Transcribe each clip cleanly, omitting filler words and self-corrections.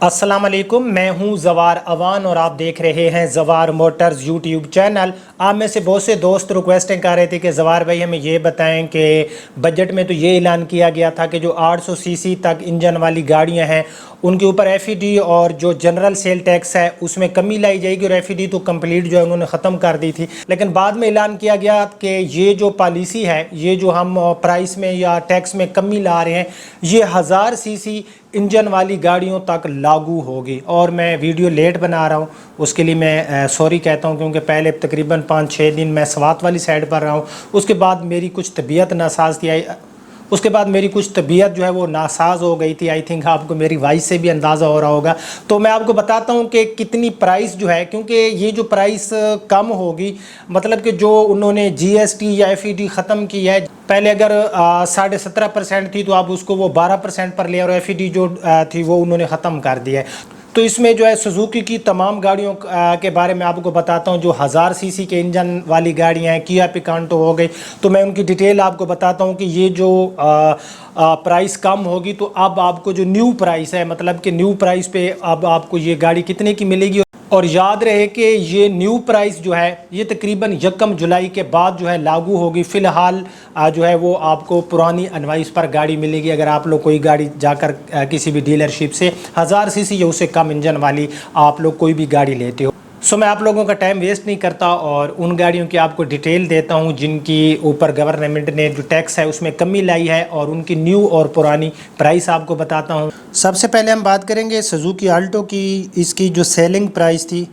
अस्सलाम वालेकुम, मैं हूं जवार अवान और आप देख रहे हैं जवार मोटर्स यूट्यूब चैनल। आप में से बहुत से दोस्त रिक्वेस्टें कर रहे थे कि जवार भाई हमें ये बताएं कि बजट में तो ये ऐलान किया गया था कि जो 800 सीसी तक इंजन वाली गाड़ियां हैं उनके ऊपर एफईडी और जो जनरल सेल टैक्स है उसमें कमी लाई जाएगी और एफईडी तो कंप्लीट जो है उन्होंने ख़त्म कर दी थी। लेकिन बाद में ऐलान किया गया कि ये जो पॉलिसी है, ये जो हम प्राइस में या टैक्स में कमी ला रहे हैं, ये 1000 सीसी इंजन वाली गाड़ियों तक लागू होगी। और मैं वीडियो लेट बना रहा हूँ, उसके लिए मैं सॉरी कहता हूँ, क्योंकि पहले तकरीबन 5-6 दिन मैं स्वात वाली साइड पर रहा हूँ। उसके बाद मेरी कुछ तबीयत जो है वो नासाज हो गई थी। आई थिंक आपको मेरी वॉइस से भी अंदाज़ा हो रहा होगा। तो मैं आपको बताता हूँ कि कितनी प्राइस जो है, क्योंकि ये जो प्राइस कम होगी, मतलब कि जो उन्होंने जीएसटी या एफईडी ख़त्म की है, पहले अगर 17.5% थी तो अब उसको वो 12% पर लिया और एफईडी जो थी वो उन्होंने ख़त्म कर दिया है। तो इसमें जो है सुजुकी की तमाम गाड़ियों के बारे में आपको बताता हूं। जो 1000 सीसी के इंजन वाली गाड़ियां हैं, किया पिकांटो हो गई, तो मैं उनकी डिटेल आपको बताता हूं कि ये जो प्राइस कम होगी तो अब आपको जो न्यू प्राइस है, मतलब कि न्यू प्राइस पे अब आपको ये गाड़ी कितने की मिलेगी। और याद रहे कि ये न्यू प्राइस जो है ये तकरीबन 1 जुलाई के बाद जो है लागू होगी। फ़िलहाल जो है वो आपको पुरानी एनवाइस पर गाड़ी मिलेगी। अगर आप लोग कोई गाड़ी जाकर किसी भी डीलरशिप से 1000 सीसी या उससे कम इंजन वाली आप लोग कोई भी गाड़ी लेते हो। सो मैं आप लोगों का टाइम वेस्ट नहीं करता और उन गाड़ियों की आपको डिटेल देता हूं जिनकी ऊपर गवर्नमेंट ने जो टैक्स है उसमें कमी लाई है और उनकी न्यू और पुरानी प्राइस आपको बताता हूं। सबसे पहले हम बात करेंगे सुजुकी आल्टो की। इसकी जो सेलिंग प्राइस थी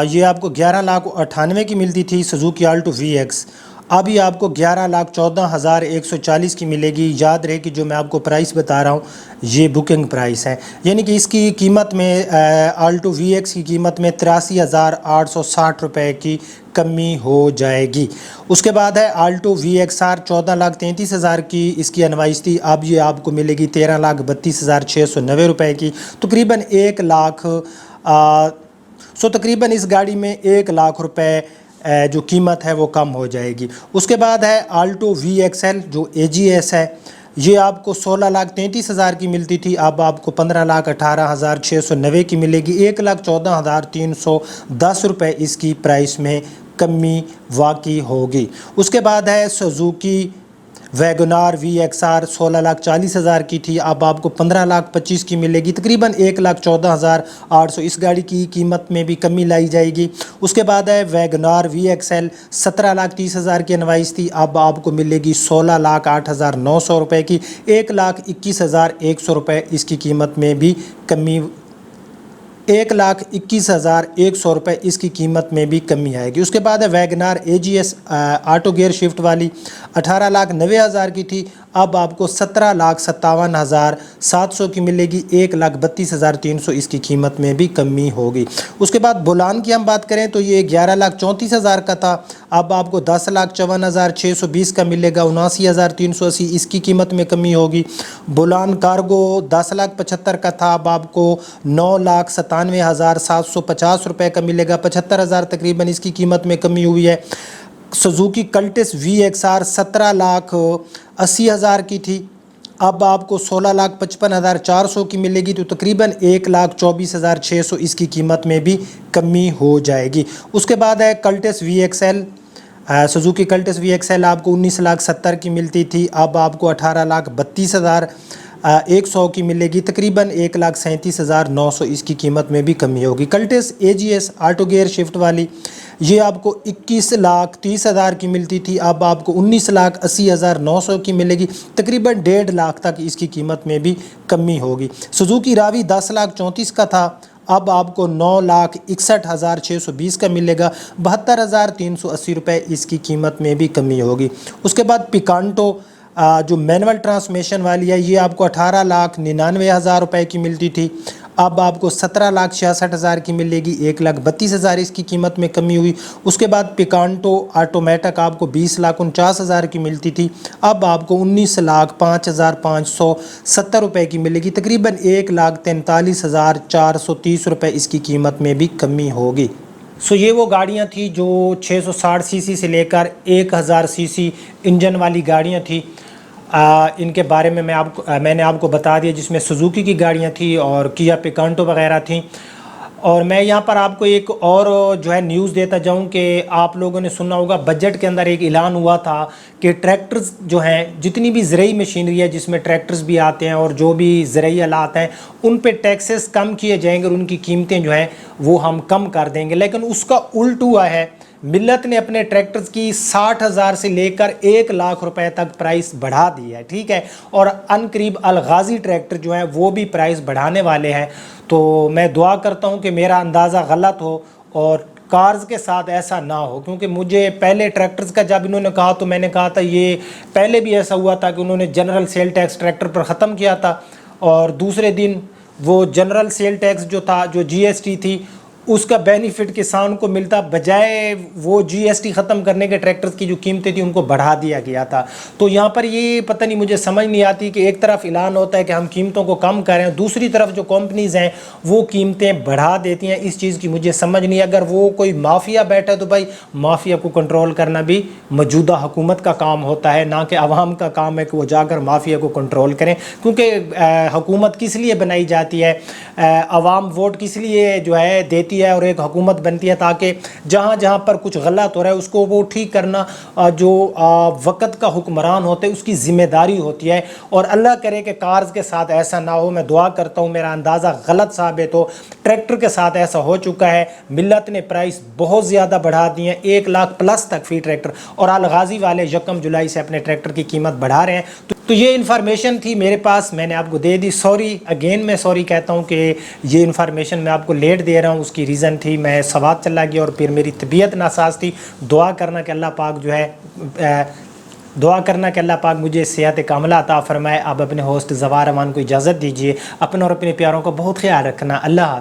ये आपको 11,98,000 की मिलती थी, सुजुकी आल्टो VX। अभी आपको 11,14,140 की मिलेगी। याद रहे कि जो मैं आपको प्राइस बता रहा हूँ ये बुकिंग प्राइस है, यानी कि इसकी कीमत में आल्टो VX की कीमत में 83,860 रुपये की कमी हो जाएगी। उसके बाद है आल्टो VXR, 14,33,000 की इसकी एनवाइस थी, अब ये आपको मिलेगी 13,32,690 रुपये की, तकरीबन 1 लाख। तकरीबन इस गाड़ी में 1 लाख रुपए जो कीमत है वो कम हो जाएगी। उसके बाद है आल्टो VXL जो AGS है, ये आपको 16,33,000 की मिलती थी, अब आपको 15,18,690 की मिलेगी। 1,14,310 रुपये इसकी प्राइस में कमी वाक़ई होगी। उसके बाद है सुजुकी वैगनार VXR, 16,40,000 की थी, अब आपको 15,25,000 की मिलेगी, तकरीबन 1,14,800 इस गाड़ी की कीमत में भी कमी लाई जाएगी। उसके बाद है वैगनार VXL, 17,30,000 की एनवाइस थी, अब आपको मिलेगी 16,08,900 रुपये की, 1,21,100 रुपये इसकी कीमत में भी कमी 1,21,100 रुपये इसकी कीमत में भी कमी आएगी। उसके बाद है WagonR AGS auto gear shift वाली, 18,90,000 की थी, अब आपको 17,57,700 की मिलेगी, 1,32,300 इसकी कीमत में भी कमी होगी। उसके बाद बुलान की हम बात करें तो ये 11,34,000 का था, अब आपको 10,54,620 का मिलेगा, 79,380 इसकी कीमत में कमी होगी। बुलान कार्गो 10,75,000 का था, अब आपको 9,97,750 रुपये का मिलेगा, 75,000 तकरीबन इसकी कीमत में कमी हुई है। सुजुकी कल्टिस VXR 17,80,000 की थी, अब आपको 16,55,400 की मिलेगी, तो तकरीबन 1,24,600 इसकी कीमत में भी कमी हो जाएगी। उसके बाद है कल्टिस VXL, सुजुकी कल्टिस VXL आपको 19,70,000 की मिलती थी, अब आपको 18,32,100 की मिलेगी, तकरीबन 1,37,900 इसकी कीमत में भी कमी होगी। कल्टिस AGS ऑटो गियर शिफ्ट वाली, ये आपको 21,30,000 की मिलती थी, अब आपको 19,80,900 की मिलेगी, तकरीबन 1.5 लाख तक इसकी कीमत में भी कमी होगी। सुजुकी रावी 10,34,000 का था, अब आपको 9,61,620 का मिलेगा, 72,380 रुपये इसकी कीमत में भी कमी होगी। उसके बाद पिकांटो जो मैनुअल ट्रांसमिशन वाली है, ये आपको 18,99,000 रुपये की मिलती थी, अब आपको 17,66,000 की मिलेगी, 1,32,000 इसकी कीमत में कमी हुई। उसके बाद पिकांटो ऑटोमेटिक आपको 20,49,000 की मिलती थी, अब आपको 19,05,570 रुपये की मिलेगी, तकरीबन 1,43,430 रुपये इसकी कीमत में भी कमी होगी। ये वो गाड़ियाँ थी जो 660 सीसी से लेकर 1000 सीसी इंजन वाली गाड़ियाँ थी। इनके बारे में मैंने आपको बता दिया, जिसमें सुजुकी की गाड़ियाँ थी और किया पिकांटो वगैरह थी। और मैं यहाँ पर आपको एक और जो है न्यूज़ देता जाऊँ कि आप लोगों ने सुना होगा, बजट के अंदर एक ऐलान हुआ था कि ट्रैक्टर्स जो हैं, जितनी भी ज़रूरी मशीनरी है जिसमें ट्रैक्टर्स भी आते हैं और जो भी ज़रूरी आलात हैं, उन पे टैक्सेस कम किए जाएंगे और उनकी कीमतें जो हैं वो हम कम कर देंगे। लेकिन उसका उल्ट हुआ है, मिल्लत ने अपने ट्रैक्टर्स की 60,000 से लेकर 1 लाख रुपए तक प्राइस बढ़ा दी है, ठीक है। और अनकरीब अलगाजी ट्रैक्टर जो है वो भी प्राइस बढ़ाने वाले हैं। तो मैं दुआ करता हूं कि मेरा अंदाज़ा गलत हो और कार्स के साथ ऐसा ना हो, क्योंकि मुझे पहले ट्रैक्टर्स का जब इन्होंने कहा तो मैंने कहा था ये पहले भी ऐसा हुआ था कि उन्होंने जनरल सेल टैक्स ट्रैक्टर पर ख़त्म किया था और दूसरे दिन वो जनरल सेल टैक्स जो था, जो जीएसटी थी, उसका बेनिफिट किसान को मिलता, बजाय वो जीएसटी ख़त्म करने के ट्रैक्टर्स की जो कीमतें थी उनको बढ़ा दिया गया था। तो यहाँ पर ये पता नहीं, मुझे समझ नहीं आती कि एक तरफ ऐलान होता है कि हम कीमतों को कम करें, दूसरी तरफ जो कंपनीज़ हैं वो कीमतें बढ़ा देती हैं। इस चीज़ की मुझे समझ नहीं। अगर वो कोई माफिया बैठा है तो भाई माफिया को कंट्रोल करना भी मौजूदा हुकूमत का काम होता है, ना कि आवाम का काम है कि वो जाकर माफिया को कंट्रोल करें। क्योंकि हुकूमत किस लिए बनाई जाती है, आवाम वोट किस लिए जो है देती है और एक हुकूमत बनती है ताकि जहाँ जहाँ पर कुछ गलत हो रहा है उसको वो ठीक करना जो वक़्त का हुक्मरान होते हैं उसकी ज़िम्मेदारी होती है। और अल्लाह करे कि कार्स के साथ ऐसा ना हो। मैं दुआ करता हूँ मेरा अंदाज़ा गलत साबित हो। ट्रैक्टर के साथ ऐसा हो चुका है, मिल्लत ने प्राइस बहुत ज़्यादा बढ़ा दी है, 1 लाख प्लस तक फ़ी ट्रैक्टर, और अलगाजी वाले 1 जुलाई से अपने ट्रैक्टर की कीमत बढ़ा रहे हैं। तो ये इन्फॉर्मेशन थी मेरे पास, मैंने आपको दे दी। सॉरी अगेन, मैं सॉरी कहता हूँ कि ये इन्फॉर्मेशन मैं आपको लेट दे रहा हूँ। उसकी रीज़न थी मैं सवात चला गया और फिर मेरी तबीयत नासाज थी। दुआ करना कि अल्लाह पाक जो है दुआ करना कि अल्लाह पाक मुझे सेहत कामला अता फ़रमाए। अब अपने होस्ट ज़वार अमान को इजाज़त दीजिए। अपने और अपने प्यारों का बहुत ख्याल रखना। अल्लाह हाफ़िज़।